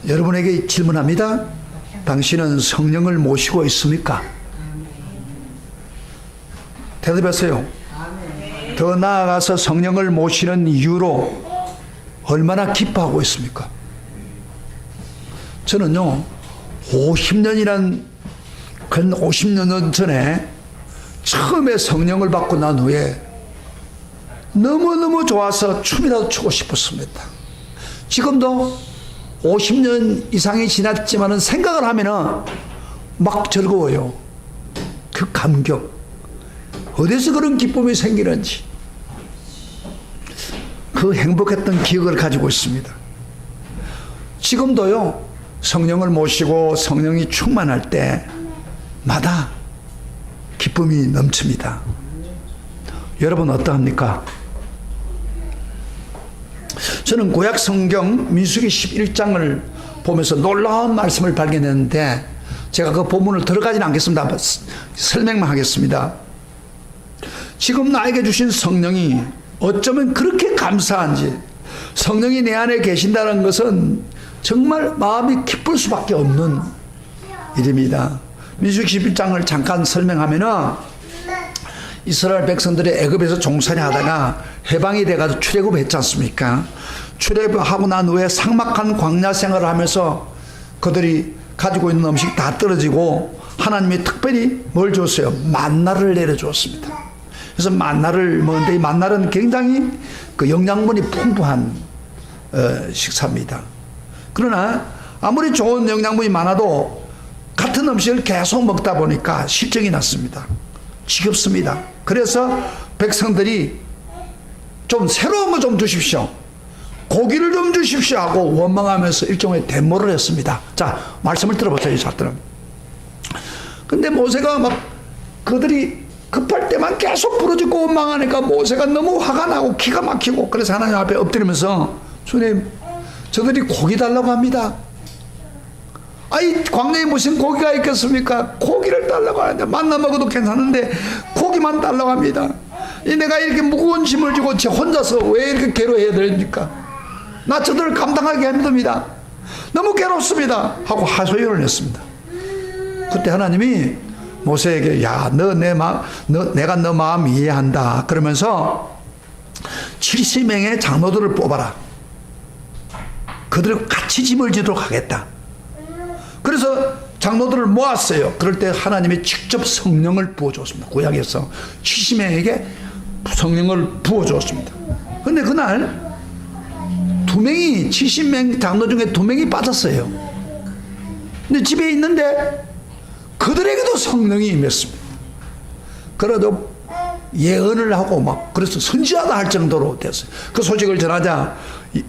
여러분에게 질문합니다. 당신은 성령을 모시고 있습니까? 대답하세요. 더 나아가서 성령을 모시는 이유로 얼마나 기뻐하고 있습니까? 저는요, 50년이란 근 50년 전에 처음에 성령을 받고 난 후에 너무너무 좋아서 춤이라도 추고 싶었습니다. 지금도 50년 이상이 지났지만은 생각을 하면은 막 즐거워요. 그 감격. 어디서 그런 기쁨이 생기는지. 그 행복했던 기억을 가지고 있습니다. 지금도요, 성령을 모시고 성령이 충만할 때마다 기쁨이 넘칩니다. 여러분 어떠합니까? 저는 구약 성경 민수기 11장을 보면서 놀라운 말씀을 발견했는데 제가 그 본문을 들어가지는 않겠습니다. 설명만 하겠습니다. 지금 나에게 주신 성령이 어쩌면 그렇게 감사한지, 성령이 내 안에 계신다는 것은 정말 마음이 기쁠 수밖에 없는 일입니다. 민수기 11장을 잠깐 설명하면은 이스라엘 백성들이 애굽에서 종살이 하다가 해방이 돼가지고 출애굽을 했지 않습니까? 출애굽하고 난 후에 삭막한 광야 생활을 하면서 그들이 가지고 있는 음식 다 떨어지고 하나님이 특별히 뭘 줬어요? 만나를 내려주었습니다. 그래서 만나를 먹는데 이 만나는 굉장히 그 영양분이 풍부한 식사입니다. 그러나 아무리 좋은 영양분이 많아도 같은 음식을 계속 먹다 보니까 실증이 났습니다. 지겹습니다. 그래서 백성들이 좀 새로운 거 좀 주십시오, 고기를 좀 주십시오 하고 원망하면서 일종의 데모를 했습니다. 자, 말씀을 들어보세요. 이 자들은. 근데 모세가 막 그들이 급할 때만 계속 부르짖고 원망하니까 모세가 너무 화가 나고 기가 막히고, 그래서 하나님 앞에 엎드리면서 주님, 저들이 고기 달라고 합니다. 아이, 광야에 무슨 고기가 있겠습니까? 고기를 달라고 하는데, 만나 먹어도 괜찮은데 고기만 달라고 합니다. 내가 이렇게 무거운 짐을 지고 저 혼자서 왜 이렇게 괴로워해야 됩니까? 나 저들을 감당하게 합니다. 너무 괴롭습니다 하고 하소연을 했습니다. 그때 하나님이 모세에게, 야, 내가 너 마음 이해한다 그러면서 70명의 장로들을 뽑아라. 그들을 같이 짐을 지도록 하겠다. 그래서 장로들을 모았어요. 그럴 때 하나님이 직접 성령을 부어줬습니다. 구약에서 70명에게 성령을 부어줬습니다. 그런데 그날 2명이, 70명 장로 중에 2명이 빠졌어요. 근데 집에 있는데 그들에게도 성령이 임했습니다. 그래도 예언을 하고 막 그래서 선지자다 할 정도로 됐어요. 그 소식을 전하자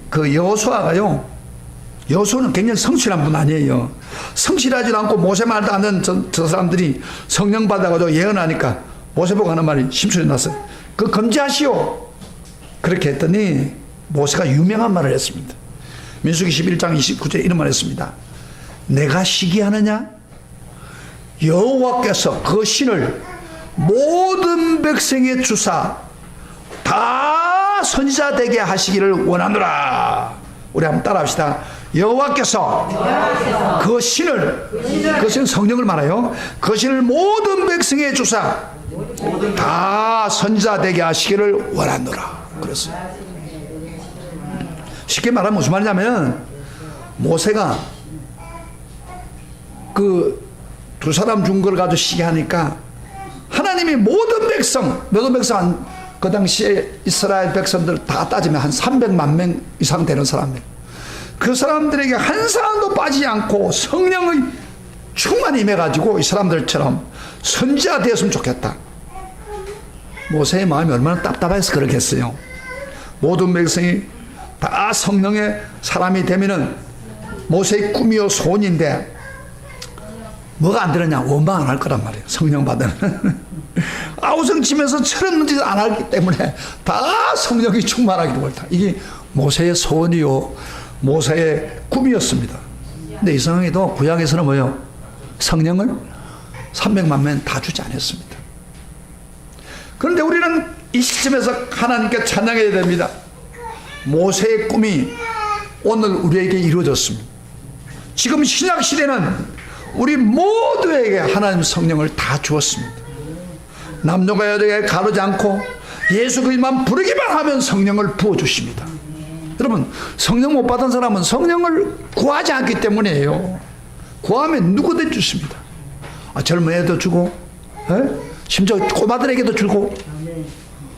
그 여호수아가요, 여호수아는 굉장히 성실한 분 아니에요. 성실하지도 않고 모세 말도 안 듣는 저 사람들이 성령 받아가지고 예언하니까 모세 보고 하는 말이 심술이 났어요. 그 금지하시오. 그렇게 했더니 모세가 유명한 말을 했습니다. 민수기 11장 29절에 이런 말을 했습니다. 내가 시기하느냐? 여호와께서 그 신을 모든 백성의 주사 다 선지자 되게 하시기를 원하노라. 우리 한번 따라합시다. 여호와께서 그 신을, 그 신은 성령을 말해요. 그 신을 모든 백성의 주사 다 선지자 되게 하시기를 원하노라. 그랬어요. 쉽게 말하면 무슨 말이냐면, 모세가 그 두 사람 준 걸 가지고 시기하니까 하나님이 모든 백성 그 당시에 이스라엘 백성들 다 따지면 한 300만 명 이상 되는 사람들, 그 사람들에게 한 사람도 빠지지 않고 성령의 충만히 임해가지고 이 사람들처럼 선지자 되었으면 좋겠다. 모세의 마음이 얼마나 답답해서 그렇겠어요. 모든 백성이 다 성령의 사람이 되면은 모세의 꿈이요 소원인데 뭐가 안 되느냐? 원망 안 할 거란 말이에요. 성령 받으면 아우성 치면서 철없는 짓을 안 하기 때문에 다 성령이 충만하기를 원한다. 이게 모세의 소원이요 모세의 꿈이었습니다. 근데 이상하게도 구약에서는 뭐예요? 성령을 300만 명 다 주지 않았습니다. 그런데 우리는 이 시점에서 하나님께 찬양해야 됩니다. 모세의 꿈이 오늘 우리에게 이루어졌습니다. 지금 신약 시대는 우리 모두에게 하나님 성령을 다 주었습니다. 남녀가 여자에게 가르지 않고 예수 그리스도만 부르기만 하면 성령을 부어주십니다. 여러분, 성령 못 받은 사람은 성령을 구하지 않기 때문이에요. 구하면 누구든 주십니다. 젊은 애도 주고, 심지어 꼬마들에게도 주고,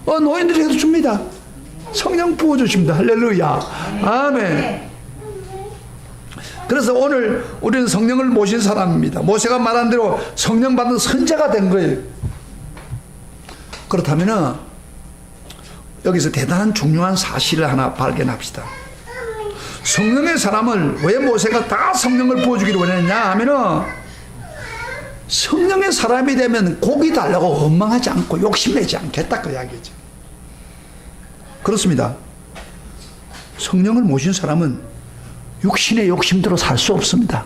노인들에게도 줍니다. 성령 부어주십니다. 할렐루야. 아멘. 그래서 오늘 우리는 성령을 모신 사람입니다. 모세가 말한 대로 성령 받은 선자가 된 거예요. 그렇다면 여기서 대단한 중요한 사실을 하나 발견합시다. 성령의 사람을 왜 모세가 다 성령을 부어주기를 원했냐 하면은, 성령의 사람이 되면 고기 달라고 원망하지 않고 욕심내지 않겠다 그 이야기죠. 그렇습니다. 성령을 모신 사람은 육신의 욕심대로 살 수 없습니다.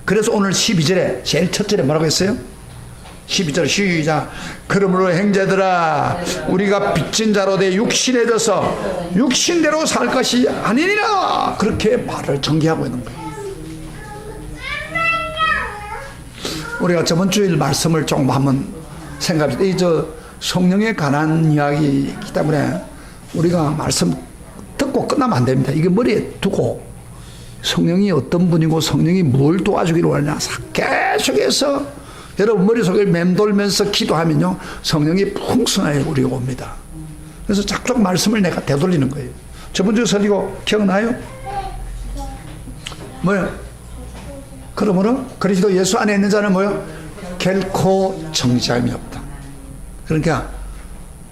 그래서 오늘 12절에 제일 첫 절에 뭐라고 했어요? 12절 시작. 그러므로 형제들아 우리가 빚진 자로 돼 육신에 져서 육신대로 살 것이 아니니라, 그렇게 말을 전개하고 있는 거예요. 우리가 저번 주일 말씀을 조금 한번 생각합시다. 이 성령에 관한 이야기이기 때문에 우리가 말씀 듣고 끝나면 안 됩니다. 이게 머리에 두고 성령이 어떤 분이고 성령이 뭘 도와주기를 원하냐 계속해서 여러분 머릿속에 맴돌면서 기도하면요 성령이 풍성하게 우리가 옵니다. 그래서 작작 말씀을 내가 되돌리는 거예요. 저번 주 설교 기억나요? 뭐요? 그러므로 그리스도 예수 안에 있는 자는 뭐요? 결코 정죄함이 없다. 그러니까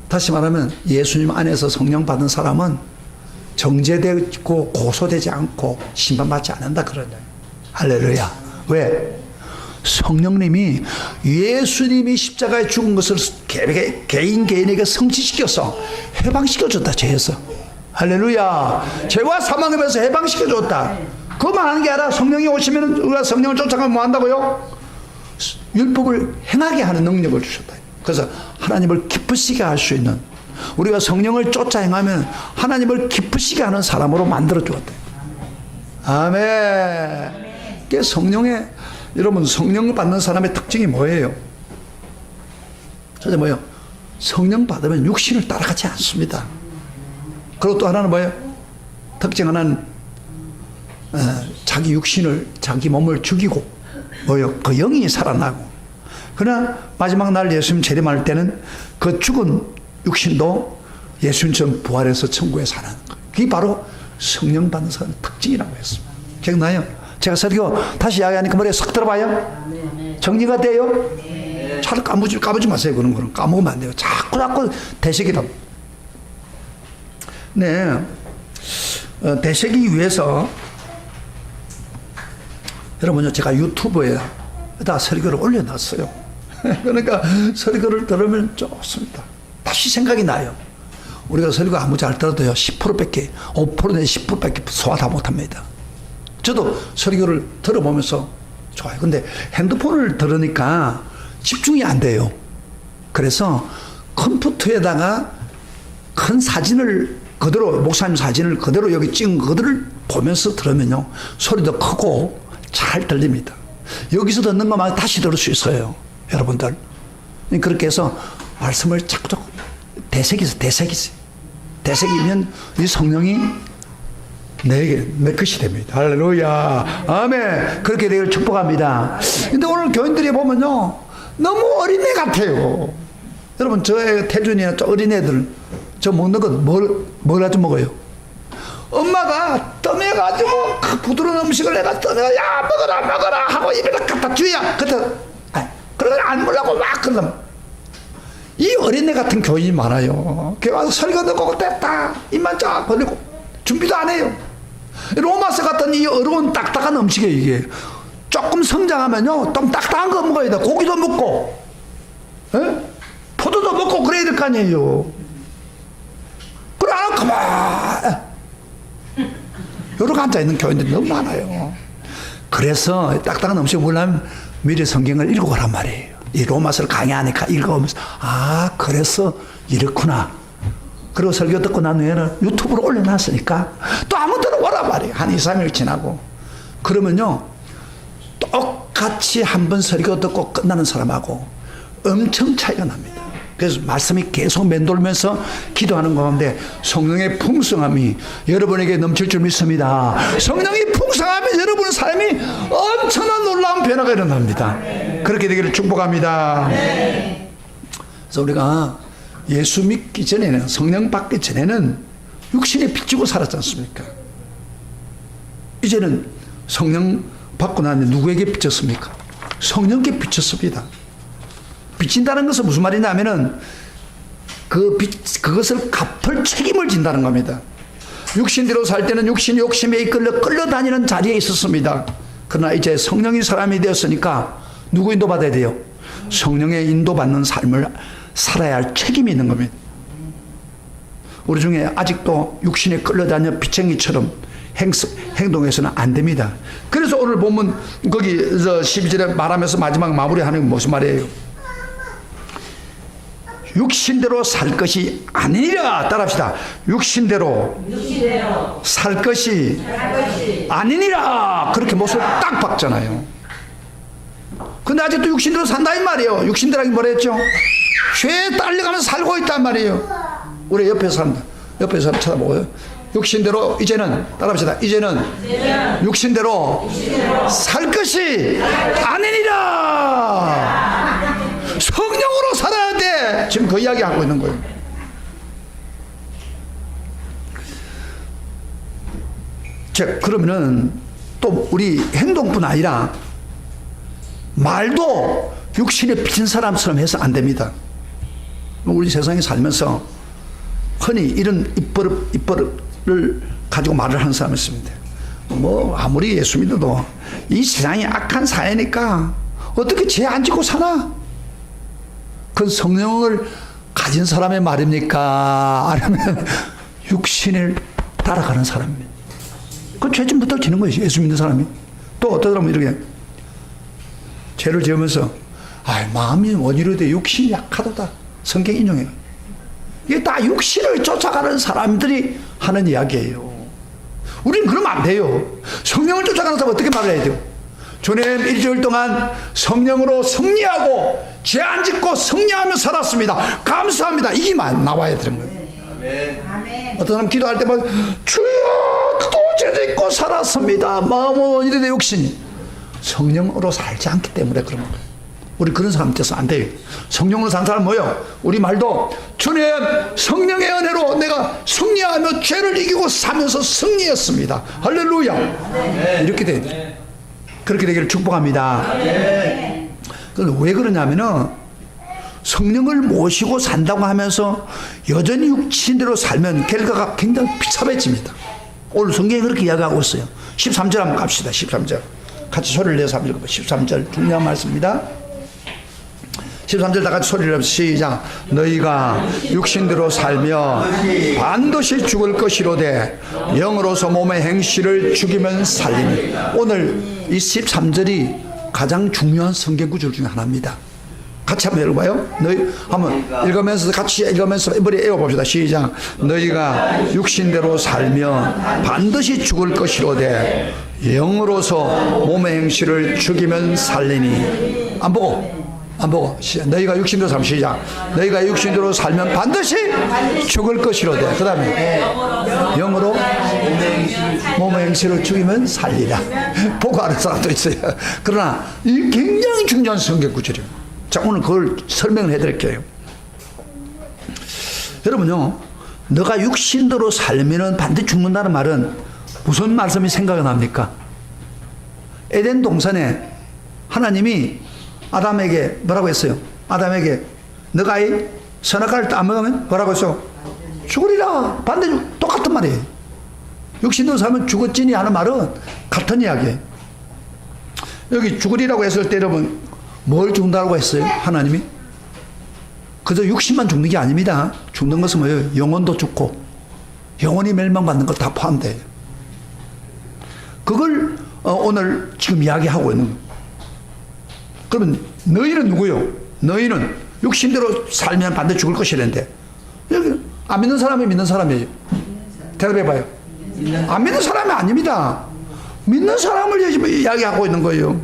다시 말하면 예수님 안에서 성령 받은 사람은 정죄되고 고소되지 않고 심판받지 않는다 그러냐. 할렐루야. 왜? 성령님이 예수님이 십자가에 죽은 것을 개인에게 성취시켜서 해방시켜줬다. 죄에서. 할렐루야. 죄와 사망에서 해방시켜줬다. 그것만 하는 게 아니라 성령이 오시면 우리가 성령을 쫓아가면 뭐 한다고요? 율법을 행하게 하는 능력을 주셨다. 그래서 하나님을 기쁘시게 할 수 있는, 우리가 성령을 쫓아 행하면 하나님을 기쁘시게 하는 사람으로 만들어 주었다. 아멘. 그게 성령의, 여러분 성령을 받는 사람의 특징이 뭐예요? 첫째 뭐예요? 성령 받으면 육신을 따라가지 않습니다. 그리고 또 하나는 뭐예요? 특징 하나는 자기 육신을, 자기 몸을 죽이고 뭐예요? 그 영이 살아나고, 그러나 마지막 날 예수님 재림할 때는 그 죽은 육신도 예수님처럼 부활해서 천국에 사는 거예요. 그게 바로 성령 받는 사람의 특징이라고 했습니다. 기억나요? 제가 설교 다시 이야기하니까 머리에 쏙 들어봐요? 정리가 돼요? 잘 까부지 마세요. 그런 거는 까먹으면 안 돼요. 자꾸 되새기라. 네, 되새기기 위해서 여러분요, 제가 유튜브에다 설교를 올려놨어요. 그러니까 설교를 들으면 좋습니다. 다시 생각이 나요. 우리가 설교 아무 잘 들어도요 10%밖에 5% 내지 10%밖에 소화 다 못합니다. 저도 설교를 들어보면서 좋아요. 근데 핸드폰을 들으니까 집중이 안 돼요. 그래서 컴퓨터에다가 큰 사진을 그대로, 목사님 사진을 그대로 여기 찍은 그들을 보면서 들으면요 소리도 크고 잘 들립니다. 여기서 듣는 것만 다시 들을 수 있어요. 여러분들 그렇게 해서 말씀을 자꾸 되새기면 이 성령이 내 것이 됩니다. 할렐루야. 아멘. 그렇게 되기를 축복합니다. 근데 오늘 교인들이 보면요 너무 어린애 같아요. 여러분 저의 태준이나 저 어린애들 저 먹는 건 뭘 가지고 먹어요? 엄마가 떠매가지고 그 부드러운 음식을 내가 떠내가 야 먹어라 하고 입에다 갖다 주야. 그러다 안 먹으려고 막 그러면 이 어린애 같은 교인이 많아요. 교회 와서 설교 듣고 됐다 입만 쫙 벌리고 준비도 안 해요. 로마서 같은 이 어려운 딱딱한 음식이에요. 이게 조금 성장하면요 좀 딱딱한 거 먹어야 돼. 고기도 먹고 포도도 먹고 그래야 될 거 아니에요. 그래 안 가만 이렇게 앉아있는 교인들이 너무 많아요. 그래서 딱딱한 음식을 먹으려면 미리 성경을 읽어보란 말이에요. 이 로마서를 강의하니까 읽어보면서 그래서 이렇구나. 그리고 설교 듣고 난 후에는 유튜브로 올려놨으니까 또 아무 데나 오란 말이에요. 한 2, 3일 지나고 그러면요, 똑같이 한 번 설교 듣고 끝나는 사람하고 엄청 차이가 납니다. 그래서 말씀이 계속 맴돌면서 기도하는 가운데 성령의 풍성함이 여러분에게 넘칠 줄 믿습니다. 성령이 풍성하면 여러분의 삶이 엄청난 놀라운 변화가 일어납니다. 그렇게 되기를 축복합니다. 그래서 우리가 예수 믿기 전에는, 성령 받기 전에는 육신에 비추고 살았지 않습니까? 이제는 성령 받고 나면 누구에게 비쳤습니까? 성령께 비쳤습니다. 비친다는 것은 무슨 말이냐면은 그것을 갚을 책임을 진다는 겁니다. 육신대로 살 때는 육신 욕심에 이끌려 끌려다니는 자리에 있었습니다. 그러나 이제 성령이 사람이 되었으니까 누구 인도받아야 돼요? 성령의 인도받는 삶을 살아야 할 책임이 있는 겁니다. 우리 중에 아직도 육신에 끌려다녀 비챙이처럼 행동해서는 안 됩니다. 그래서 오늘 보면 거기 12절에 말하면서 마지막 마무리하는 건 무슨 말이에요? 육신대로 살 것이 아니니라. 따라합시다. 육신대로 살 것이 아니니라. 그렇게 못을 딱 박잖아요. 근데 아직도 육신대로 산다 이 말이에요. 육신대로는 뭐라 했죠? 죄에 딸려가면서 살고 있단 말이에요. 우리 옆에 사람 쳐다보고요. 육신대로 이제는, 따라합시다. 이제는 육신대로 살 것이 아니니라. 성령으로 살아야 돼. 지금 그 이야기 하고 있는 거예요. 자, 그러면은 또 우리 행동뿐 아니라 말도 육신에 비친 사람처럼 해서 안 됩니다. 우리 세상에 살면서 흔히 이런 입버릇을 가지고 말을 하는 사람이 있습니다. 뭐 아무리 예수 믿어도 이 세상이 악한 사회니까 어떻게 죄 안 짓고 사나? 그건 성령을 가진 사람의 말입니까? 아니면 육신을 따라가는 사람입니다. 그 죄 좀 부탁 지는 거예요. 예수 믿는 사람이. 또 어떤 사람은 이렇게 죄를 지으면서 마음이 원이로되 육신이 약하도다. 성경 인용해요. 이게 다 육신을 쫓아가는 사람들이 하는 이야기예요. 우리는 그러면 안 돼요. 성령을 쫓아가는 사람 어떻게 말을 해야 돼요? 주님 일주일 동안 성령으로 승리하고 죄 안 짓고 승리하며 살았습니다. 감사합니다. 이게 나와야 되는 거예요. 아멘. 어떤 사람 기도할 때마다 주여 또 죄 짓고 살았습니다. 마음은 이래 육신이 성령으로 살지 않기 때문에 그런 거예요. 우리 그런 사람 돼서 안 돼요. 성령으로 사는 사람 뭐예요? 우리 말도 주님 성령의 은혜로 내가 승리하며 죄를 이기고 사면서 승리했습니다. 할렐루야. 이렇게 돼야 돼요. 그렇게 되기를 축복합니다. 왜 그러냐면은 성령을 모시고 산다고 하면서 여전히 육신대로 살면 결과가 굉장히 비참해집니다. 오늘 성경이 그렇게 이야기하고 있어요. 13절 한번 갑시다. 13절 같이 소리를 내서 한번 읽어봐. 13절 중요한 말씀입니다. 13절 다 같이 소리를 내서 시작. 너희가 육신대로 살며 반드시 죽을 것이로되 영으로서 몸의 행실을 죽이면 살리니. 오늘 이 13절이 가장 중요한 성경 구절 중에 하나입니다. 같이 한번 읽어봐요. 너희 한번 읽으면서 같이 읽으면서 머리 에워봅시다. 시작. 너희가 육신대로 살며 반드시 죽을 것이로되 영으로서 몸의 행실을 죽이면 살리니. 안 보고 너희가 육신대로 살면 시작. 너희가 육신대로 살면 반드시 죽을 것이로되 그 다음에 영으로 몸의 행실을 죽이면 살리라. 보고 하는 사람도 있어요. 그러나 이 굉장히 중요한 성경 구절이에요. 자, 오늘 그걸 설명을 해드릴게요. 여러분요, 너가 육신대로 살면은 반드시 죽는다는 말은 무슨 말씀이 생각이 납니까? 에덴 동산에 하나님이 아담에게 뭐라고 했어요? 아담에게 너가 이 선악과를 안 먹으면 뭐라고 했어? 죽으리라. 반드시 똑같은 말이에요. 육신대로 살면 죽었지니 하는 말은 같은 이야기예요. 여기 죽으리라고 했을 때 여러분 뭘 죽는다고 했어요? 하나님이? 그저 육신만 죽는 게 아닙니다. 죽는 것은 뭐예요? 영혼도 죽고 영혼이 멸망받는 것 다 포함돼요. 그걸 오늘 지금 이야기하고 있는 거예요. 그러면 너희는 누구요? 너희는 육신대로 살면 반드시 죽을 것이라는데 여기 안 믿는 사람이 믿는 사람이에요. 대답해봐요. 안 믿는 사람이 아닙니다. 믿는 사람을 이야기하고 있는 거예요.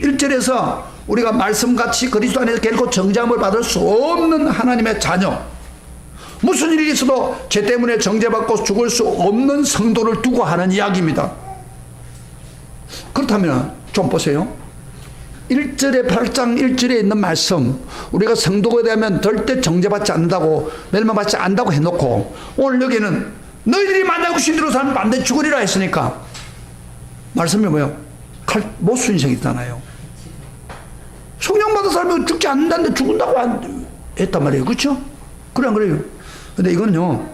1절에서 우리가 말씀같이 그리스도 안에서 결코 정죄함을 받을 수 없는 하나님의 자녀, 무슨 일이 있어도 죄 때문에 정죄받고 죽을 수 없는 성도를 두고 하는 이야기입니다. 그렇다면 좀 보세요. 1절에 8장 1절에 있는 말씀, 우리가 성도가 되면 절대 정죄받지 않는다고, 멸망받지 않는다고 해놓고 오늘 여기는 너희들이 만나고 신대로 살면 반드시 죽으리라 했으니까 말씀이 뭐예요? 모순성이잖아요. 성령 받은 사람이 죽지 않는다는데 죽는다고 했단 말이에요. 그렇죠? 그래 안 그래요? 근데 이건요,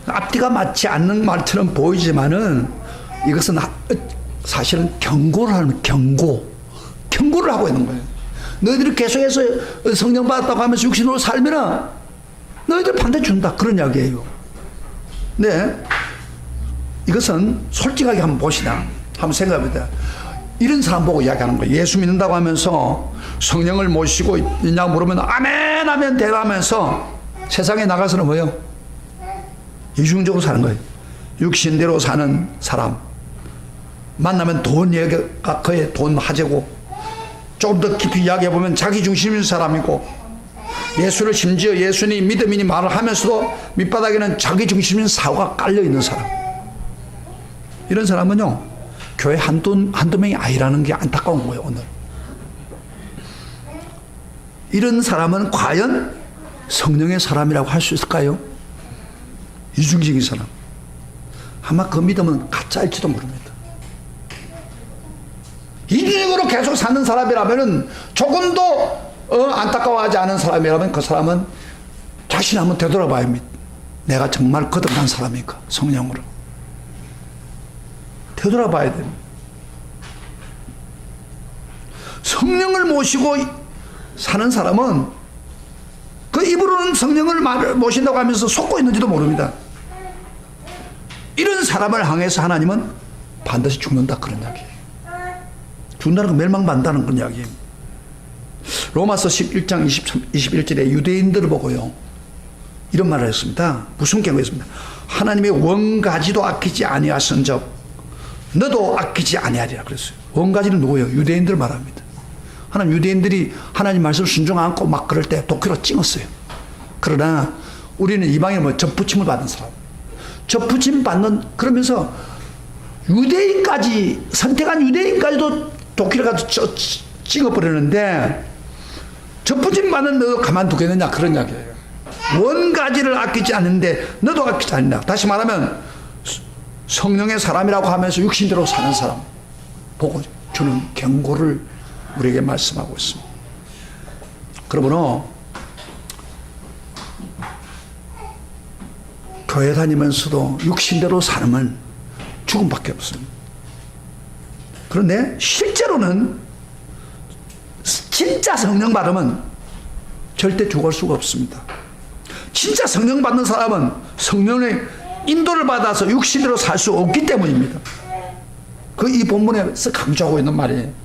앞뒤가 맞지 않는 말처럼 보이지만은 이것은 사실은 경고를 하는 경고를 하고 있는 거예요. 너희들이 계속해서 성령 받았다고 하면서 육신으로 살면은 너희들 반대 준다, 그런 이야기예요. 네, 이것은 솔직하게 한번 보시다. 한번 생각해보세요. 이런 사람 보고 이야기하는 거예요. 예수 믿는다고 하면서 성령을 모시고 있냐고 물으면 아멘 아멘 대답하면서 세상에 나가서는 뭐예요? 이중적으로 사는 거예요. 육신대로 사는 사람, 만나면 돈 얘기가 그의 돈 하재고, 조금 더 깊이 이야기해보면 자기 중심인 사람이고, 예수를 심지어 예수님 믿음이니 말을 하면서도 밑바닥에는 자기 중심인 사고가 깔려있는 사람, 이런 사람은요 교회 한두 명이 아니라는 게 안타까운 거예요. 오늘 이런 사람은 과연 성령의 사람이라고 할 수 있을까요? 이중적인 사람, 아마 그 믿음은 가짜일지도 모릅니다. 이중적으로 계속 사는 사람이라면, 조금도 안타까워하지 않은 사람이라면 그 사람은 자신 한번 되돌아봐야 합니다. 내가 정말 거듭난 사람인가? 성령으로 되돌아봐야 됩니다. 성령을 모시고 사는 사람은 그 입으로는 성령을 모신다고 하면서 속고 있는지도 모릅니다. 이런 사람을 향해서 하나님은 반드시 죽는다, 그런 이야기예요. 죽는다는 건 멸망받는다는 그런 이야기예요. 로마서 11장 21절에 유대인들을 보고요 이런 말을 했습니다. 무슨 경우였습니다. 하나님의 원가지도 아끼지 아니하신즉 너도 아끼지 아니하리라 그랬어요. 원가지는 누구예요? 유대인들 말합니다. 하나님, 유대인들이 하나님 말씀 순종 않고 막 그럴 때 도끼로 찡었어요. 그러나 우리는 이방인은 뭐 접붙임을 받은 사람, 접붙임 받는, 그러면서 유대인까지, 선택한 유대인까지도 도끼를 가지고 찡어버리는데 접붙임 받는 너도 가만두겠느냐, 그런 이야기예요. 원가지를 아끼지 않는데 너도 아끼지 않는다. 다시 말하면 성령의 사람이라고 하면서 육신대로 사는 사람 보고 주는 경고를 우리에게 말씀하고 있습니다. 그러므로 교회 다니면서도 육신대로 사람은 죽음밖에 없습니다. 그런데 실제로는 진짜 성령 받으면 절대 죽을 수가 없습니다. 진짜 성령 받는 사람은 성령의 인도를 받아서 육신대로 살 수 없기 때문입니다. 그 이 본문에서 강조하고 있는 말이에요.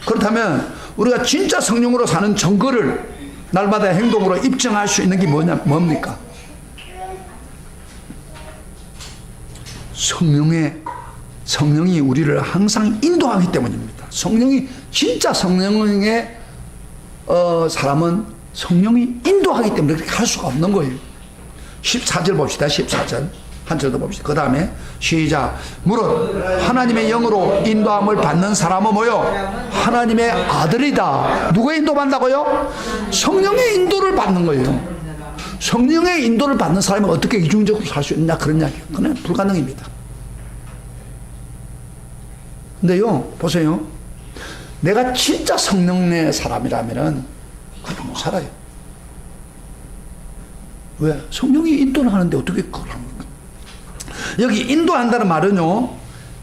그렇다면 우리가 진짜 성령으로 사는 증거를 날마다 행동으로 입증할 수 있는 게 뭡니까? 성령이 우리를 항상 인도하기 때문입니다. 진짜 성령의 사람은 성령이 인도하기 때문에 그렇게 할 수가 없는 거예요. 14절 봅시다. 14절 한 절 더 봅시다. 그 다음에 시작. 무릇 하나님의 영으로 인도함을 받는 사람은 뭐요? 하나님의 아들이다. 누구의 인도 받는다고요? 성령의 인도를 받는 거예요. 성령의 인도를 받는 사람이 어떻게 이중적으로 살 수 있느냐, 그런 이야기예요. 그건 불가능입니다. 근데요, 보세요. 내가 진짜 성령의 사람이라면은 그렇게 못 살아요. 왜? 성령이 인도를 하는데 어떻게 그걸 합니까? 여기 인도한다는 말은요,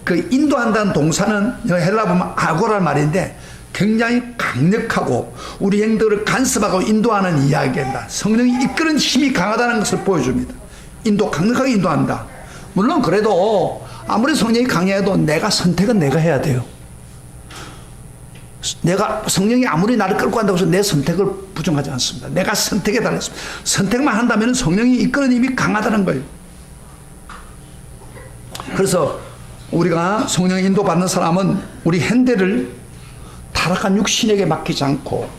그 인도한다는 동사는 헬라 보면 아고라는 말인데 굉장히 강력하고 우리 행동을 간섭하고 인도하는 이야기입니다. 성령이 이끄는 힘이 강하다는 것을 보여줍니다. 강력하게 인도한다. 물론 그래도 아무리 성령이 강해도 선택은 내가 해야 돼요. 성령이 아무리 나를 끌고 간다고 해서 내 선택을 부정하지 않습니다. 내가 선택에 달렸습니다. 선택만 한다면 성령이 이끄는 힘이 강하다는 거예요. 그래서 우리가 성령의 인도 받는 사람은 우리 핸들을 타락한 육신에게 맡기지 않고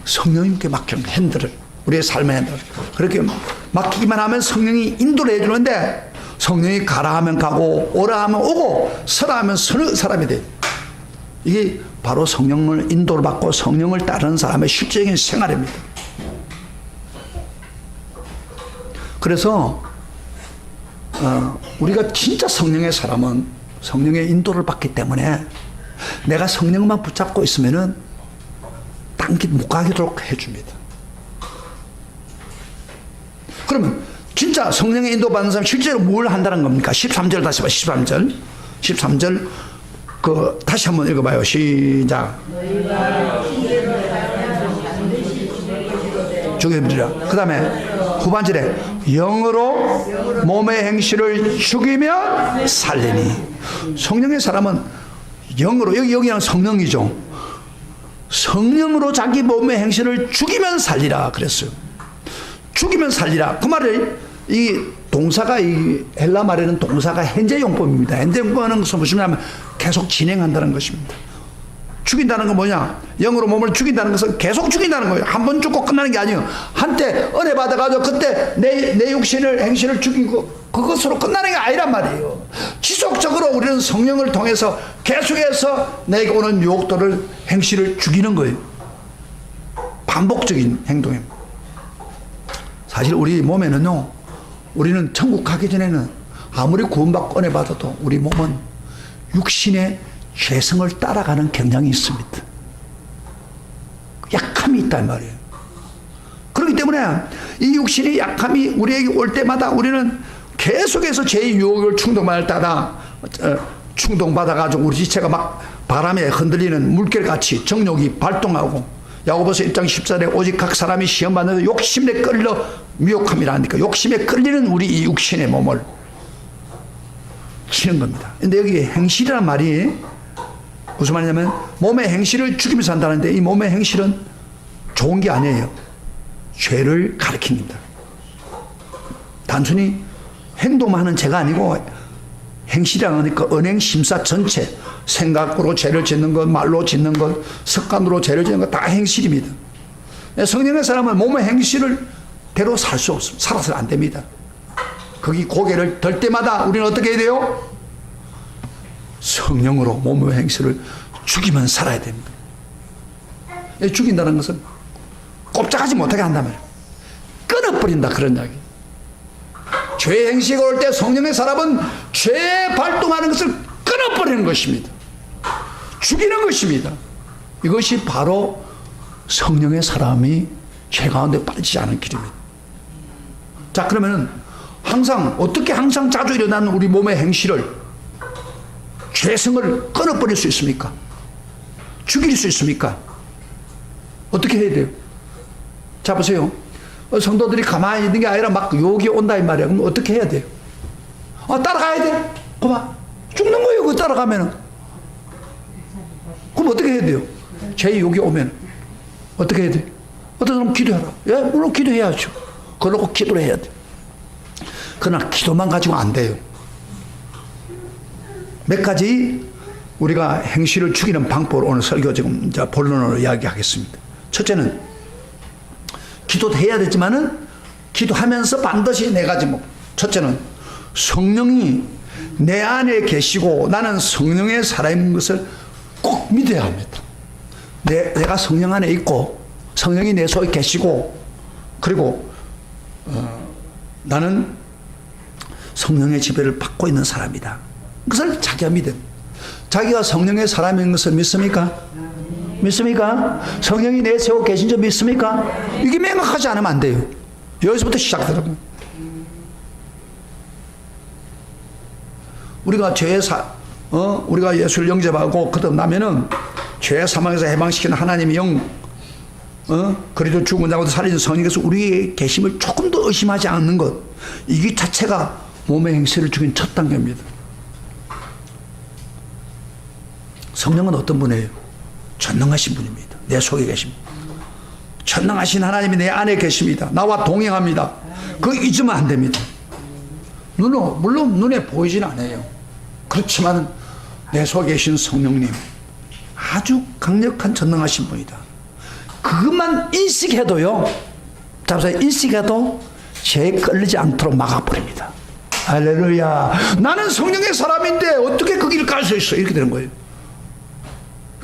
성령님께 맡기는 핸들을, 우리의 삶의 핸들 그렇게 맡기기만 하면 성령이 인도를 해주는데, 성령이 가라 하면 가고 오라 하면 오고 서라 하면 서는 사람이 돼. 이게 바로 성령을 인도를 받고 성령을 따르는 사람의 실질적인 생활입니다. 그래서 우리가 진짜 성령의 사람은 성령의 인도를 받기 때문에 내가 성령만 붙잡고 있으면은 딴 길 못 가도록 해줍니다. 그러면 진짜 성령의 인도 받는 사람 실제로 뭘 한다는 겁니까? 13절 다시 봐. 13절 다시 한번 읽어봐요. 시작. 죽여드리라. 그 다음에 후반절에 영으로 몸의 행실을 죽이면 살리니. 성령의 사람은 영으로, 여기는 성령이죠. 성령으로 자기 몸의 행실을 죽이면 살리라 그랬어요. 죽이면 살리라. 그 말을, 이 동사가, 이 헬라 말에는 동사가 현재 용법입니다. 현재 용법하는 것은 무엇이냐면 계속 진행한다는 것입니다. 죽인다는 건 뭐냐? 영으로 몸을 죽인다는 것은 계속 죽인다는 거예요. 한 번 죽고 끝나는 게 아니에요. 한때 은혜 받아가지고 그때 내 육신을, 행실을 죽이고 그것으로 끝나는 게 아니란 말이에요. 지속적으로 우리는 성령을 통해서 계속해서 내게 오는 유혹들을, 행실을 죽이는 거예요. 반복적인 행동입니다. 사실 우리 몸에는요, 우리는 천국 가기 전에는 아무리 구원받고 은혜 받아도 우리 몸은 육신의 죄성을 따라가는 경향이 있습니다. 약함이 있단 말이에요. 그렇기 때문에 이 육신의 약함이 우리에게 올 때마다 우리는 계속해서 죄의 유혹을 충동받아가지고 우리 지체가 막 바람에 흔들리는 물결같이 정욕이 발동하고, 야고보서 1장 14절에 오직 각 사람이 시험 받는 욕심에 끌려 미혹함이라니까, 욕심에 끌리는 우리 이 육신의 몸을 치는 겁니다. 근데 여기 행실이란 말이 무슨 말이냐면 몸의 행실을 죽이면서 한다는데, 이 몸의 행실은 좋은 게 아니에요. 죄를 가리킵니다. 단순히 행동만 하는 죄가 아니고 행실이라는 거니까 언행, 심사 전체, 생각으로 죄를 짓는 것, 말로 짓는 것, 습관으로 죄를 짓는 것 다 행실입니다. 성령의 사람은 몸의 행실을 대로 살 수 없습니다. 살아서는 안 됩니다. 거기 고개를 들 때마다 우리는 어떻게 해야 돼요? 성령으로 몸의 행실을 죽이면 살아야 됩니다. 죽인다는 것은 꼼짝하지 못하게 한단 말이에요. 끊어버린다, 그런 이야기. 죄 행시가 올 때 성령의 사람은 죄 발동하는 것을 끊어버리는 것입니다. 죽이는 것입니다. 이것이 바로 성령의 사람이 죄 가운데 빠지지 않은 길입니다. 자, 그러면은 어떻게 항상 자주 일어나는 우리 몸의 행실을, 죄성을 끊어버릴 수 있습니까? 죽일 수 있습니까? 어떻게 해야 돼요? 자, 보세요. 성도들이 가만히 있는 게 아니라 막 유혹이 온다 이 말이야. 그럼 어떻게 해야 돼요? 따라가야 돼. 그만 죽는 거예요. 그거 따라가면은. 그럼 어떻게 해야 돼요? 제 유혹이 오면 어떻게 해야 돼? 어떤 사람은 기도해라. 예, 물론 기도해야죠. 그러고 기도를 해야 돼. 그러나 기도만 가지고 안 돼요. 몇 가지 우리가 행실을 죽이는 방법을 오늘 설교 지금 이제 본론으로 이야기하겠습니다. 첫째는 기도도 해야 되지만은 기도하면서 반드시 네 가지. 첫째는 성령이 내 안에 계시고 나는 성령의 사람인 것을 꼭 믿어야 합니다. 내가 성령 안에 있고 성령이 내 속에 계시고, 그리고 나는 성령의 지배를 받고 있는 사람이다. 그것을 자기가 믿어. 자기가 성령의 사람인 것을 믿습니까? 믿습니까? 성령이 내 세워 계신 줄 믿습니까? 이게 명확하지 않으면 안 돼요. 여기서부터 시작하더라고요. 우리가 우리가 예수를 영접하고 거듭나면은 죄 사망에서 해방시키는 하나님의 영, 그리도 죽은 자고도 살리는 성령께서 우리의 계심을 조금 더 의심하지 않는 것, 이게 자체가 몸의 행실을 죽인 첫 단계입니다. 성령은 어떤 분이에요? 전능하신 분입니다. 내 속에 계십니다. 전능하신 하나님이 내 안에 계십니다. 나와 동행합니다. 그거 잊으면 안 됩니다. 물론 눈에 보이진 않아요. 그러나 그렇지만 내 속에 계신 성령님 아주 강력한 전능하신 분이다. 그것만 인식해도요, 잡으세요. 인식해도 죄에 끌리지 않도록 막아버립니다. 할렐루야. 나는 성령의 사람인데 어떻게 그 길을 갈 수 있어? 이렇게 되는 거예요.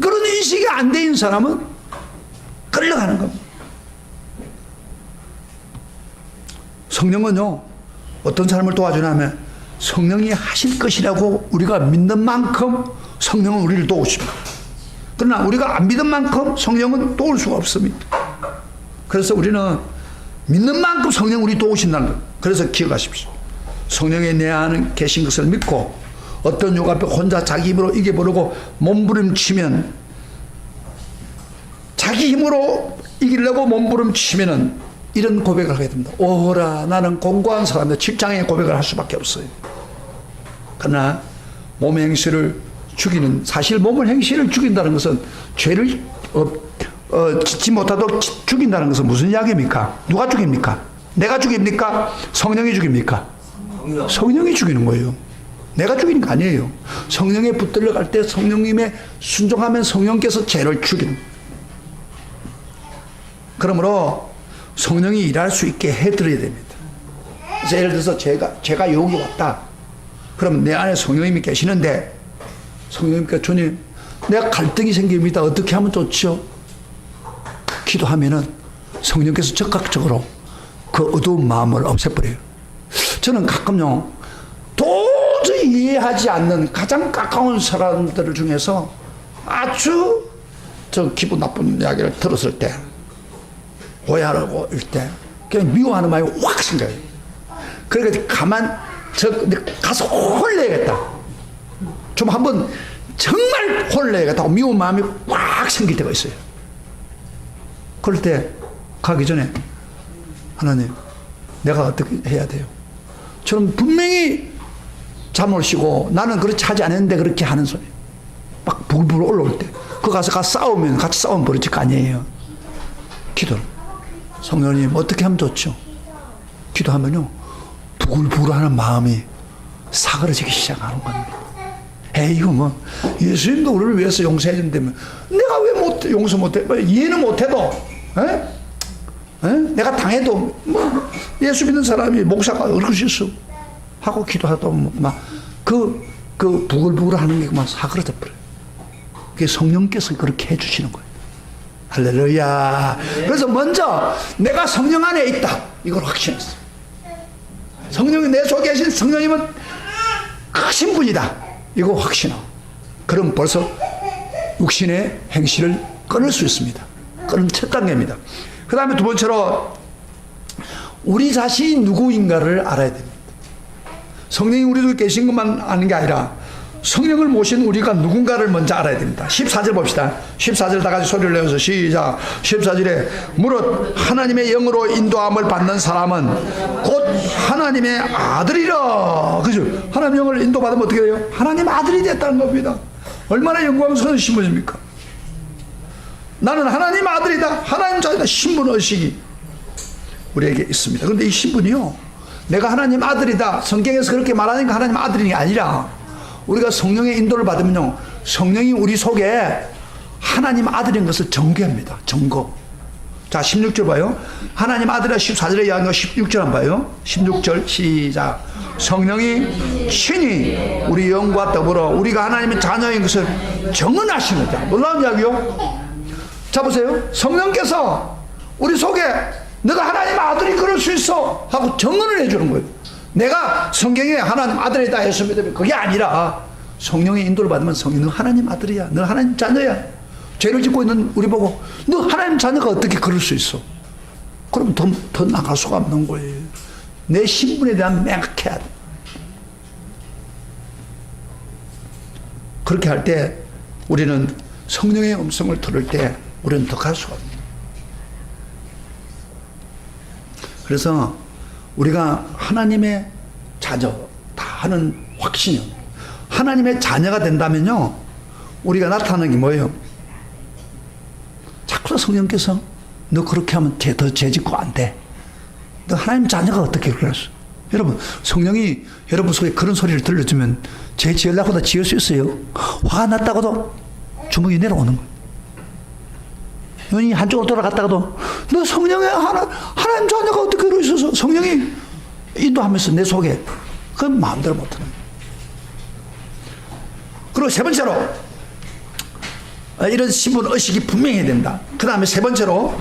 그런 인식이 안 돼 있는 사람은 끌려가는 겁니다. 성령은요, 어떤 사람을 도와주냐면 성령이 하실 것이라고 우리가 믿는 만큼 성령은 우리를 도우십니다. 그러나 우리가 안 믿은 만큼 성령은 도울 수가 없습니다. 그래서 우리는 믿는 만큼 성령 우리 도우신다는 거예요. 그래서 기억하십시오. 성령이 내 안에 계신 것을 믿고 어떤 욕 앞에 혼자 자기 힘으로 이겨버리고 몸부림치면, 자기 힘으로 이기려고 몸부림치면은 이런 고백을 하게 됩니다. 오호라, 나는 공고한 사람인데 직장의 고백을 할 수밖에 없어요. 그러나 몸의 행실을 죽이는, 사실 몸의 행실을 죽인다는 것은 죄를 짓지 못하도록 죽인다는 것은 무슨 이야기입니까? 누가 죽입니까? 내가 죽입니까? 성령이 죽입니까? 성령이 죽이는 거예요. 내가 죽이는 거 아니에요. 성령에 붙들려 갈 때 성령님의 순종하면 성령께서 죄를 죽이는. 그러므로 성령이 일할 수 있게 해드려야 됩니다. 그래서 예를 들어서 제가 여기 왔다. 그럼 내 안에 성령님이 계시는데 성령님께 주님, 내가 갈등이 생깁니다. 어떻게 하면 좋죠? 기도하면은 성령께서 적극적으로 그 어두운 마음을 없애버려요. 저는 가끔요, 도저히 이해하지 않는 가장 가까운 사람들 중에서 아주 저 기분 나쁜 이야기를 들었을 때, 오해하라고 일 때, 그냥 미워하는 마음이 확 생겨요. 그러니까 가서 혼내야겠다. 좀 한번 정말 혼내야겠다고 미운 마음이 확 생길 때가 있어요. 그럴 때 가기 전에 하나님, 내가 어떻게 해야 돼요? 저는 분명히 잠을 쉬고 나는 그렇게 하지 않았는데 그렇게 하는 소리, 막 불불 올라올 때, 그 가서 싸우면 같이 싸움 벌어질 거 아니에요. 기도를, 성령님 어떻게 하면 좋죠? 기도하면요, 부글부글하는 마음이 사그러지기 시작하는 겁니다. 에이, 이거 뭐 예수님도 우리를 위해서 용서해 준다면 내가 왜 용서 못해? 이해는 못해도, 내가 당해도 뭐 예수 믿는 사람이 목사가 그럴 수 있어 하고 기도하다 보면 막 그 부글부글하는 게 막 사그러져 버려요. 그게 성령께서 그렇게 해주시는 거예요. 할렐루야. 그래서 먼저 내가 성령 안에 있다, 이걸 확신했어. 성령이 내 속에 계신 성령님은 크신 분이다, 이거 확신하고, 그럼 벌써 육신의 행실을 끊을 수 있습니다. 끊는 첫 단계입니다. 그 다음에 두 번째로 우리 자신이 누구인가를 알아야 됩니다. 성령이 우리도 계신 것만 아는 게 아니라 성령을 모신 우리가 누군가를 먼저 알아야 됩니다. 14절 봅시다. 14절 다 같이 소리를 내어서 시작. 14절에 무릇 하나님의 영으로 인도함을 받는 사람은 곧 하나님의 아들이라. 그죠? 하나님 영을 인도받으면 어떻게 돼요? 하나님 아들이 됐다는 겁니다. 얼마나 영광스러운 신분입니까? 나는 하나님 아들이다, 하나님 자녀다, 신분의식이 우리에게 있습니다. 그런데 이 신분이요, 내가 하나님 아들이다, 성경에서 그렇게 말하니까 하나님 아들이 아니라 우리가 성령의 인도를 받으면요, 성령이 우리 속에 하나님 아들인 것을 증거합니다. 증거. 자, 16절 봐요. 하나님 아들이라 14절에 이야기한 거 16절 한번 봐요. 16절 시작. 성령이 친히 우리 영과 더불어 우리가 하나님의 자녀인 것을 증언하시는 자. 놀라운 이야기요. 자, 보세요. 성령께서 우리 속에 너가 하나님 아들이 그럴 수 있어 하고 증언을 해주는 거예요. 내가 성경에 하나님 아들이다 해서 믿으면 그게 아니라 성령의 인도를 받으면 성령, 너 하나님 아들이야, 너 하나님 자녀야. 죄를 짓고 있는 우리 보고 너 하나님 자녀가 어떻게 그럴 수 있어? 그럼 더 나갈 수가 없는 거예요. 내 신분에 대한 명확해야 돼. 그렇게 할 때 우리는 성령의 음성을 들을 때 우리는 더 갈 수가 없는 거예요. 그래서 우리가 하나님의 자녀다 하는 확신이요, 하나님의 자녀가 된다면요, 우리가 나타나는 게 뭐예요? 자꾸 성령께서 너 그렇게 하면 더 죄짓고 안 돼, 너 하나님 자녀가 어떻게 그랬어? 여러분, 성령이 여러분 속에 그런 소리를 들려주면 죄 지으려고도 지을 수 있어요. 화가 났다고도 주먹이 내려오는 거예요. 눈이 한쪽으로 돌아갔다가도 너 성령의 하나님 자녀가 어떻게 그러고 있어서 성령이 인도하면서 내 속에 그건 마음대로 못하는 거예요. 그리고 세 번째로 이런 신분 의식이 분명해야 된다. 그 다음에 세 번째로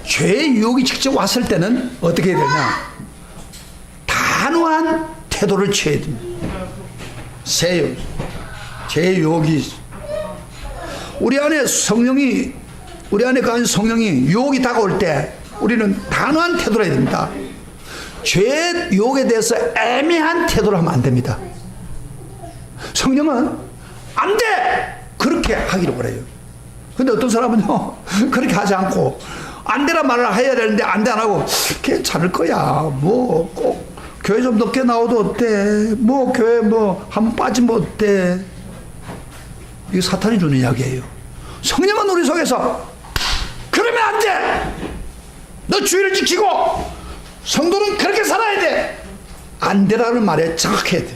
죄의 유혹이 직접 왔을 때는 어떻게 해야 되냐, 단호한 태도를 취해야 됩니다. 죄의 유혹이 우리 안에 그 성령이 유혹이 다가올 때 우리는 단호한 태도를 해야 됩니다. 죄의 유혹에 대해서 애매한 태도를 하면 안 됩니다. 성령은 안 돼! 그렇게 하기로 그래요. 근데 어떤 사람은요, 그렇게 하지 않고 안 되란 말을 해야 되는데 안 돼 안 하고 괜찮을 거야. 뭐 꼭 교회 좀 늦게 나와도 어때? 뭐 교회 뭐 한번 빠지면 어때? 이게 사탄이 주는 이야기예요. 성령은 우리 속에서 그러면 안 돼! 너 주의를 지키고 성도는 그렇게 살아야 돼! 안 되라는 말에 정확해야 돼.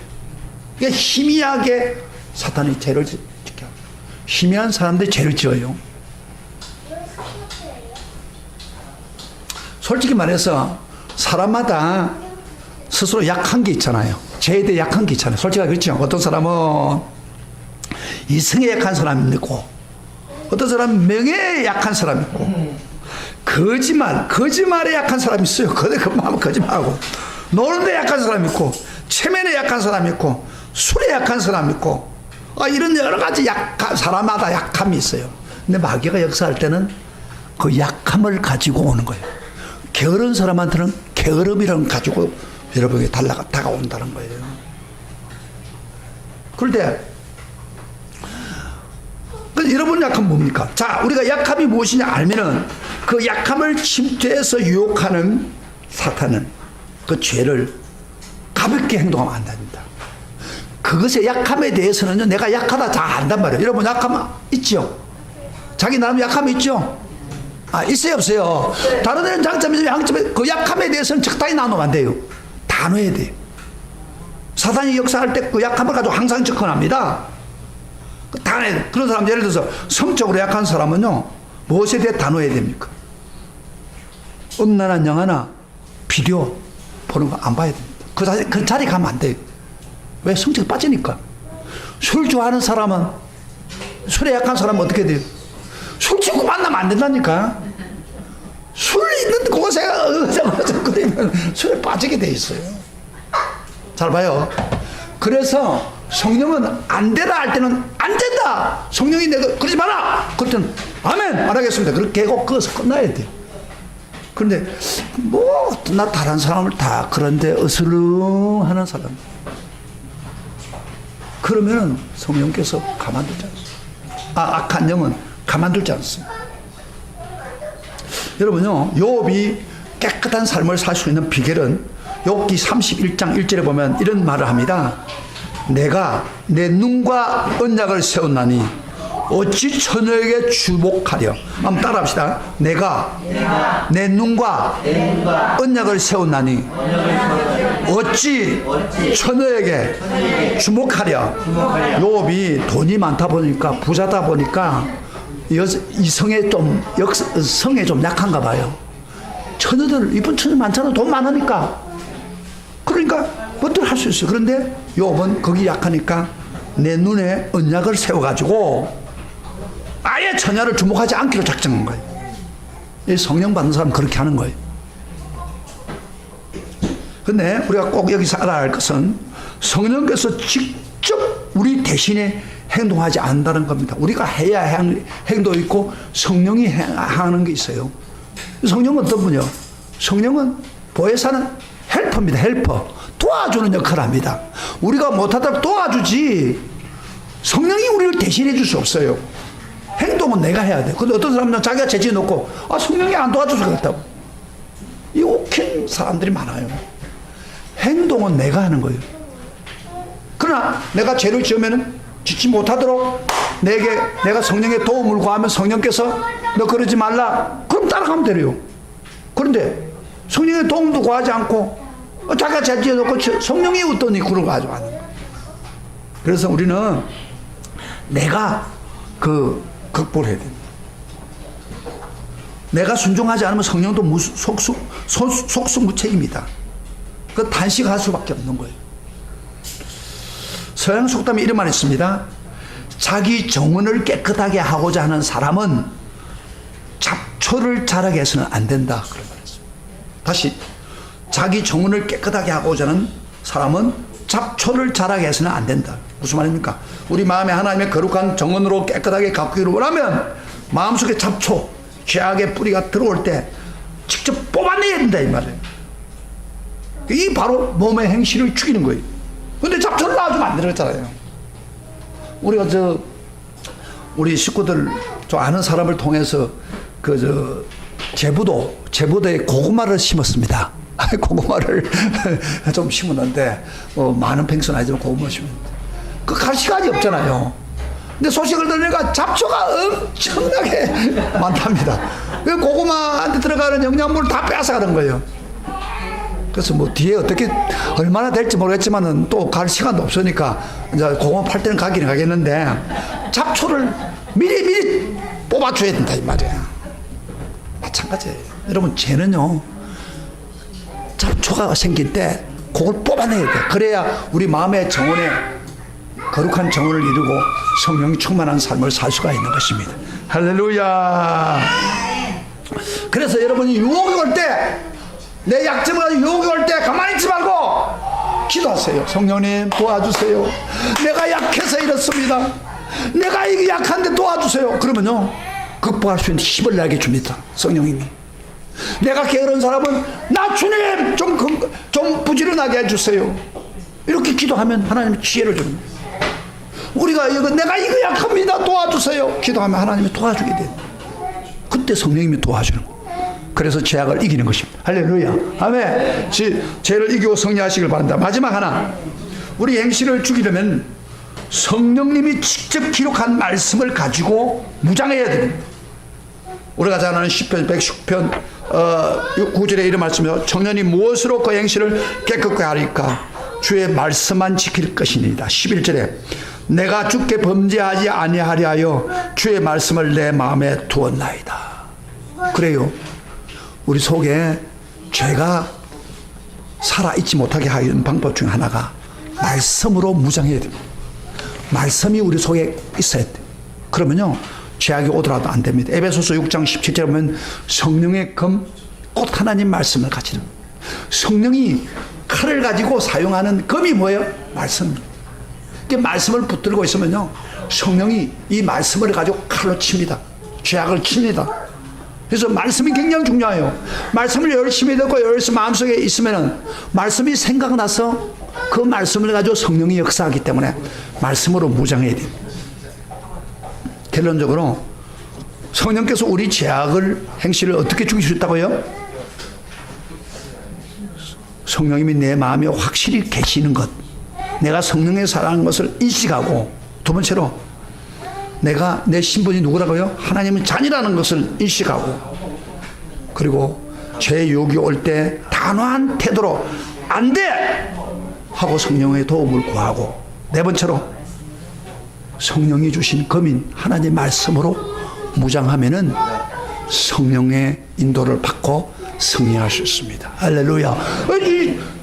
이게 희미하게 사탄이 죄를 지켜. 희미한 사람들이 죄를 지어요. 솔직히 말해서 사람마다 스스로 약한 게 있잖아요. 죄에 대해 약한 게 있잖아요. 솔직히 그렇죠. 어떤 사람은 이성에 약한 사람이 있고, 어떤 사람은 명예에 약한 사람이 있고, 거짓말에 약한 사람이 있어요. 그만 거짓말하고, 노는데 약한 사람이 있고, 체면에 약한 사람이 있고, 술에 약한 사람이 있고, 이런 여러 가지 사람마다 약함이 있어요. 근데 마귀가 역사할 때는 그 약함을 가지고 오는 거예요. 게으른 사람한테는 게으름이라는 가지고 여러분에게 다가온다는 거예요. 그런데 여러분 약함 뭡니까? 자, 우리가 약함이 무엇이냐 알면은 그 약함을 침투해서 유혹하는 사탄은 그 죄를 가볍게 행동하면 안 됩니다. 그것의 약함에 대해서는요, 내가 약하다 잘 안단 말이에요. 여러분 약함 있죠? 자기 나름 약함이 있죠? 있어요, 없어요? 네. 다른 애는 장점이 있으면 양점이, 그 약함에 대해서는 적당히 나누면 안 돼요. 단호해야 돼요. 사탄이 역사할 때 그 약함을 가지고 항상 접근합니다. 단호해. 그런 사람, 예를 들어서 성적으로 약한 사람은요, 무엇에 대해 단호해야 됩니까? 음란한 영화나 비디오 보는 거 안 봐야 됩니다. 그 자리 가면 안 돼요. 왜? 성적이 빠지니까. 술 좋아하는 사람은, 술에 약한 사람은 어떻게 돼요? 술 친구 만나면 안 된다니까. 술 있는 곳에 어저거리면 술에 빠지게 돼 있어요. 잘 봐요. 그래서 성령은 안 되라 할 때는 안 된다. 성령이 내가 그러지 마라. 그럴 때는 아멘 안 하겠습니다. 그렇게 하고 그것을 끝나야 돼. 그런데 나 다른 사람을 다 그런데 어스름하는 사람, 그러면은 성령께서 가만두지 않습니다. 악한 영은 가만두지 않습니다. 여러분요, 욥이 깨끗한 삶을 살 수 있는 비결은 욥기 31장 1절에 보면 이런 말을 합니다. 내가 내 눈과 언약을 세웠나니 어찌 처녀에게 주목하려. 한번 따라합시다. 내가 내 눈과 언약을 세웠나니 어찌 처녀에게 주목하려. 욥이 돈이 많다 보니까, 부자다 보니까 이성에 좀 성에 좀 약한가 봐요. 처녀들, 이쁜 처녀 많잖아. 돈 많으니까. 그러니까 뭐든 할 수 있어요. 그런데 욥은 거기 약하니까 내 눈에 언약을 세워가지고 아예 처녀를 주목하지 않기로 작정한 거예요. 이 성령 받는 사람은 그렇게 하는 거예요. 근데 우리가 꼭 여기서 알아야 할 것은 성령께서 직접 우리 대신에 행동하지 않는다는 겁니다. 우리가 해야 할 행동이 있고 성령이 하는 게 있어요. 성령은 어떤 분이요? 성령은 보혜사는 헬퍼입니다. 헬퍼. 도와주는 역할을 합니다. 우리가 못하다고 도와주지 성령이 우리를 대신해 줄 수 없어요. 행동은 내가 해야 돼. 근데 어떤 사람은 자기가 죄지어 놓고 성령이 안 도와줘서 그렇다고. 이 옥힌 사람들이 많아요. 행동은 내가 하는 거예요. 그러나 내가 죄를 지으면 짓지 못하도록 내가 성령의 도움을 구하면 성령께서 너 그러지 말라. 그럼 따라가면 되래요. 그런데 성령의 도움도 구하지 않고 자기가 잘 지어놓고 성령이 어떤 그런 거 가지고 하는 거예요. 그래서 우리는 내가 극복을 해야 됩니다. 내가 순종하지 않으면 성령도 속수무책입니다. 그 단식할 수밖에 없는 거예요. 서양 속담에 이런 말이 있습니다. 자기 정원을 깨끗하게 하고자 하는 사람은 잡초를 자라게 해서는 안 된다. 그런 말이 있습니다. 다시, 자기 정원을 깨끗하게 하고자 하는 사람은 잡초를 자라게 해서는 안 된다. 무슨 말입니까? 우리 마음에 하나님의 거룩한 정원으로 깨끗하게 가꾸기를 원하면 마음속에 잡초, 죄악의 뿌리가 들어올 때 직접 뽑아내야 된다 이 말이에요. 이 바로 몸의 행실을 죽이는 거예요. 근데 잡초를 놔주면 안 되잖아요. 우리가 우리 식구들 아는 사람을 통해서 제부도에 고구마를 심었습니다. 고구마를 좀 심었는데 많은 펭수는 아니지만 고구마 심었는데 갈 시간이 없잖아요. 근데 소식을 들으니까 잡초가 엄청나게 많답니다. 고구마한테 들어가는 영양분을 다 빼앗아가는 거예요. 그래서 뒤에 어떻게 얼마나 될지 모르겠지만은 또 갈 시간도 없으니까 이제 고구마 팔 때는 가기는 가겠는데 잡초를 미리 뽑아줘야 된다 이 말이야. 마찬가지예요. 여러분 죄는요 잡초가 생길 때 그걸 뽑아내야 돼. 그래야 우리 마음의 정원에 거룩한 정원을 이루고 성령이 충만한 삶을 살 수가 있는 것입니다. 할렐루야. 그래서 여러분이 유혹이 올 때, 내 약점을 가지고 유혹이 올 때 가만히 있지 말고 기도하세요. 성령님 도와주세요. 내가 약해서 이렇습니다. 내가 이게 약한데 도와주세요. 그러면요 극복할 수 있는 힘을 나게 줍니다. 성령님이. 내가 게으른 사람은 나 주님 좀 부지런하게 해주세요. 이렇게 기도하면 하나님이 지혜를 줍니다. 우리가 내가 이거 약합니다 도와주세요 기도하면 하나님이 도와주게 돼요. 그때 성령님이 도와주는 거예요. 그래서 죄악을 이기는 것입니다. 할렐루야. 아멘. 죄를 이기고 승리하시길 바란다. 마지막 하나, 우리 행실을 죽이려면 성령님이 직접 기록한 말씀을 가지고 무장해야 됩니다. 우리가 잘 아는 시편 110편 9절에 이런 말씀이요. 청년이 무엇으로 그 행실을 깨끗하게 하리까? 주의 말씀만 지킬 것이니이다. 11절에 내가 주께 범죄하지 아니하리 하여 주의 말씀을 내 마음에 두었나이다. 그래요. 우리 속에 죄가 살아있지 못하게 하는 방법 중 하나가 말씀으로 무장해야 됩니다. 말씀이 우리 속에 있어야 돼요. 그러면요 죄악이 오더라도 안 됩니다. 에베소서 6장 17절에 보면 성령의 검, 곧 하나님 말씀을 가지는, 성령이 칼을 가지고 사용하는 검이 뭐예요? 말씀입니다. 말씀을 붙들고 있으면요 성령이 이 말씀을 가지고 칼로 칩니다. 죄악을 칩니다. 그래서 말씀이 굉장히 중요해요. 말씀을 열심히 듣고 열심히 마음속에 있으면은 말씀이 생각나서 그 말씀을 가지고 성령이 역사하기 때문에 말씀으로 무장해야 돼요. 결론적으로 성령께서 우리 죄악을 행실을 어떻게 죽일 수 있다고요? 성령님이 내 마음에 확실히 계시는 것, 내가 성령의 사랑하는 것을 인식하고, 두 번째로 내가 내 신분이 누구라고요? 하나님의 자녀라는 것을 인식하고, 그리고 죄 유혹이 올 때 단호한 태도로 안 돼! 하고 성령의 도움을 구하고, 네 번째로 성령이 주신 검인 하나님 말씀으로 무장하면은 성령의 인도를 받고 승리할 수 있습니다. 할렐루야.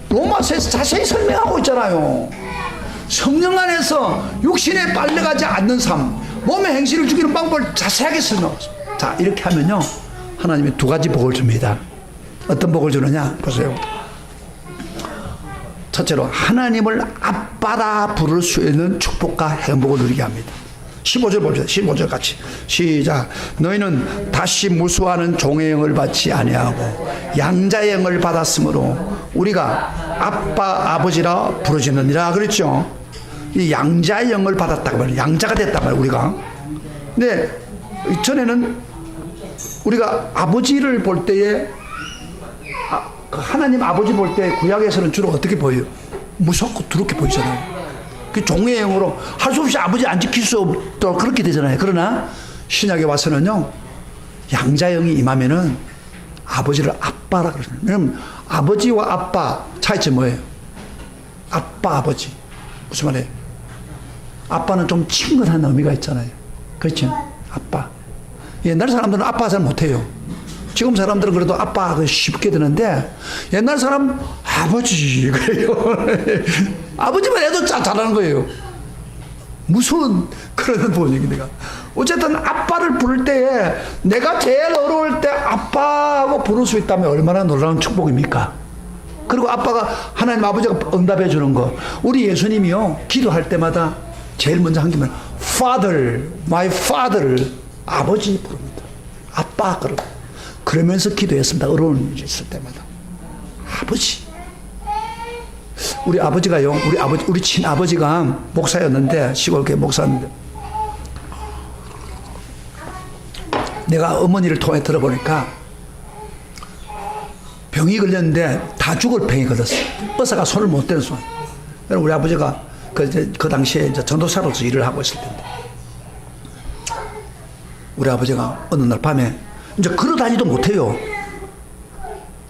로마서에서 자세히 설명하고 있잖아요. 성령 안에서 육신에 빨려가지 않는 삶, 몸의 행실을 죽이는 방법을 자세하게 설명했습니다. 자, 이렇게 하면요 하나님이 두 가지 복을 줍니다. 어떤 복을 주느냐 보세요. 첫째로 하나님을 아빠라 부를 수 있는 축복과 행복을 누리게 합니다. 15절 봅시다. 15절 같이 시작. 너희는 다시 무수하는 종의 영을 받지 아니하고 양자의 영을 받았으므로 우리가 아빠 아버지라 부르짖느니라 그랬죠. 이 양자의 영을 받았다고 말이에요. 양자가 됐단 말이에요 우리가. 근데 전에는 우리가 아버지를 볼 때에 하나님 아버지 볼 때 구약에서는 주로 어떻게 보여요? 무섭고 두렵게 보이잖아요. 그 종의 영으로 할 수 없이 아버지 안 지킬 수 없도록 그렇게 되잖아요. 그러나 신약에 와서는요 양자영이 임하면은 아버지를 아빠라 그러잖아요. 왜냐면 아버지와 아빠 차이점 뭐예요? 아빠, 아버지. 무슨 말이에요? 아빠는 좀 친근한 의미가 있잖아요. 그렇죠? 아빠. 옛날 사람들은 아빠 잘 못해요. 지금 사람들은 그래도 아빠 쉽게 되는데 옛날 사람 아버지 그래요. 아버지만 해도 잘하는 거예요. 무슨 그런 번역이 내가. 어쨌든 아빠를 부를 때에 내가 제일 어려울 때 아빠하고 부를 수 있다면 얼마나 놀라운 축복입니까? 그리고 아빠가 하나님 아버지가 응답해 주는 거. 우리 예수님이요 기도할 때마다 제일 먼저 한 게면 Father, my Father, 아버지 부릅니다. 아빠 그러면서 기도했습니다. 어려운 일 있을 때마다 아버지. 우리 아버지가요, 우리 친아버지가 목사였는데, 시골교회 목사였는데, 내가 어머니를 통해 들어보니까 병이 걸렸는데 다 죽을 병이 걸렸어요. 의사가 손을 못 대는 손. 우리 아버지가 그 당시에 이제 전도사로서 일을 하고 있을 텐데, 우리 아버지가 어느 날 밤에 이제 걸어 다니도 못해요.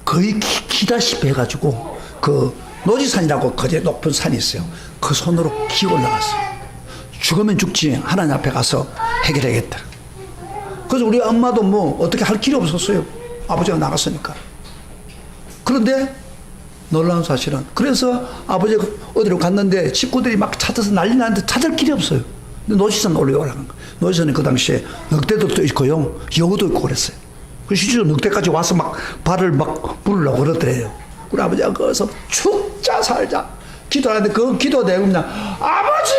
거의 기다시피 해가지고 그 노지산이라고 거제 높은 산이 있어요. 그 손으로 기어 올라갔어요. 죽으면 죽지 하나님 앞에 가서 해결해야겠다. 그래서 우리 엄마도 뭐 어떻게 할 길이 없었어요. 아버지가 나갔으니까. 그런데 놀라운 사실은, 그래서 아버지가 어디로 갔는데 식구들이 막 찾아서 난리 나는데 찾을 길이 없어요. 근데 노지산 올라간 거예요. 노지산에 그 당시에 늑대도 있고요, 여우도 있고 그랬어요. 그 실제로 늑대까지 와서 막 발을 막 부르려고 그러더래요. 우리 아버지가 거기서 죽자 살자 기도하는데 그 기도 내용 그냥 아버지,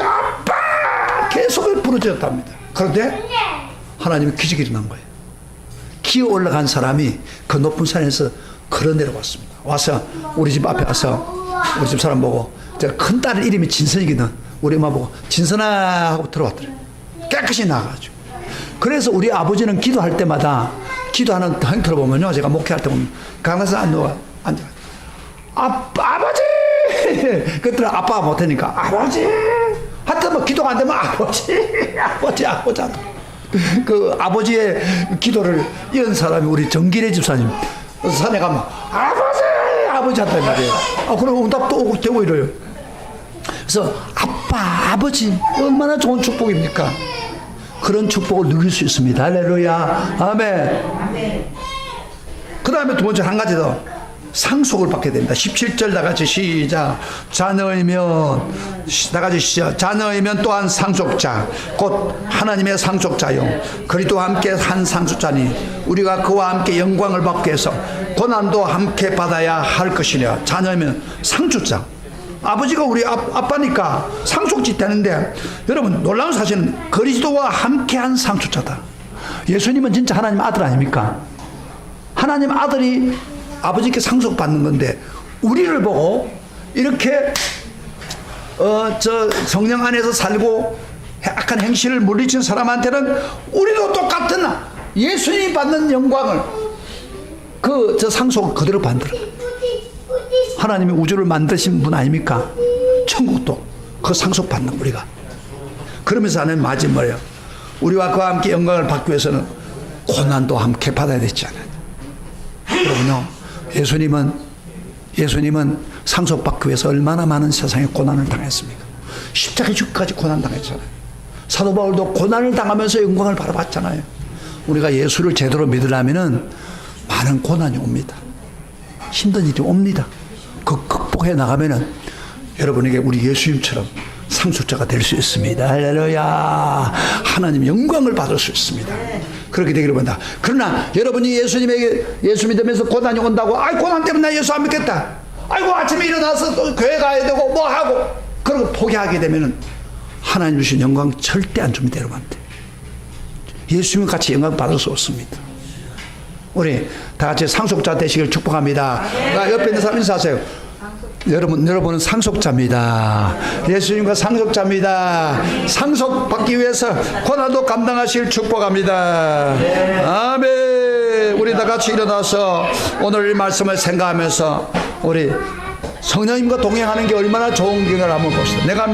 아빠 계속 부르짖었답니다. 그런데 하나님이 기적이 일어난 거예요. 기어 올라간 사람이 그 높은 산에서 걸어 내려왔습니다. 와서 우리 집 앞에 와서 우리 집 사람 보고, 제가 큰 딸 이름이 진선이거든. 우리 엄마 보고 진선아 하고 들어왔더래요. 깨끗이 나가가지고. 그래서 우리 아버지는 기도할 때마다 기도하는 행태를 보면요, 제가 목회할 때 보면 강에서 앉아. 아버지! 그때 아빠가 못하니까 아버지! 하여튼 뭐 기도가 안 되면 아버지. 그 아버지의 기도를 이은 사람이 우리 정길의 집사님. 산에 가면 아버지 한단 말이에요. 그럼 응답도 오고 되고 이래요. 그래서 아빠, 아버지 얼마나 좋은 축복입니까? 그런 축복을 누릴 수 있습니다. 할렐루야. 아멘. 그 다음에 두 번째 한 가지 더, 상속을 받게 됩니다. 17절 다같이 시작. 자녀이면, 다같이 시작. 자녀이면 또한 상속자, 곧 하나님의 상속자요 그리스도와 함께 한 상속자니 우리가 그와 함께 영광을 받기 위해서 고난도 함께 받아야 할 것이냐. 자녀이면 상속자. 아버지가 우리 아빠니까 상속지 되는데, 여러분 놀라운 사실은 그리스도와 함께한 상속자다. 예수님은 진짜 하나님 아들 아닙니까? 하나님 아들이 아버지께 상속받는 건데, 우리를 보고 이렇게 저 성령 안에서 살고 악한 행실을 물리친 사람한테는 우리도 똑같은 예수님이 받는 영광을, 저 상속을 그대로 받는, 하나님이 우주를 만드신 분 아닙니까? 천국도 그 상속 받는 우리가. 그러면서 하는 마지막이에요. 우리와 그와 함께 영광을 받기 위해서는 고난도 함께 받아야 되지 않아요. 여러분요, 예수님은 상속받기 위해서 얼마나 많은 세상에 고난을 당했습니까? 십자가에 죽기까지 고난 당했잖아요. 사도 바울도 고난을 당하면서 영광을 바라봤잖아요. 우리가 예수를 제대로 믿으려면은 많은 고난이 옵니다. 힘든 일이 옵니다. 그 극복해 나가면은 여러분에게 우리 예수님처럼 상속자가 될 수 있습니다. 할렐루야. 하나님 영광을 받을 수 있습니다. 그렇게 되기를 원한다. 그러나 여러분이 예수 믿으면서 고난이 온다고, 고난 때문에 나 예수 안 믿겠다, 아침에 일어나서 또 교회 가야 되고 뭐 하고, 그러고 포기하게 되면은 하나님 주신 영광 절대 안 줍니다. 여러분한테 예수님 같이 영광 받을 수 없습니다. 우리 다 같이 상속자 되시길 축복합니다. 옆에 있는 사람 인사하세요. 여러분은 상속자입니다. 예수님과 상속자입니다. 상속받기 위해서 고난도 감당하실 축복합니다. 아멘. 우리 다 같이 일어나서 오늘 이 말씀을 생각하면서 우리 성령님과 동행하는 게 얼마나 좋은 경험을 한번 봅시다. 내가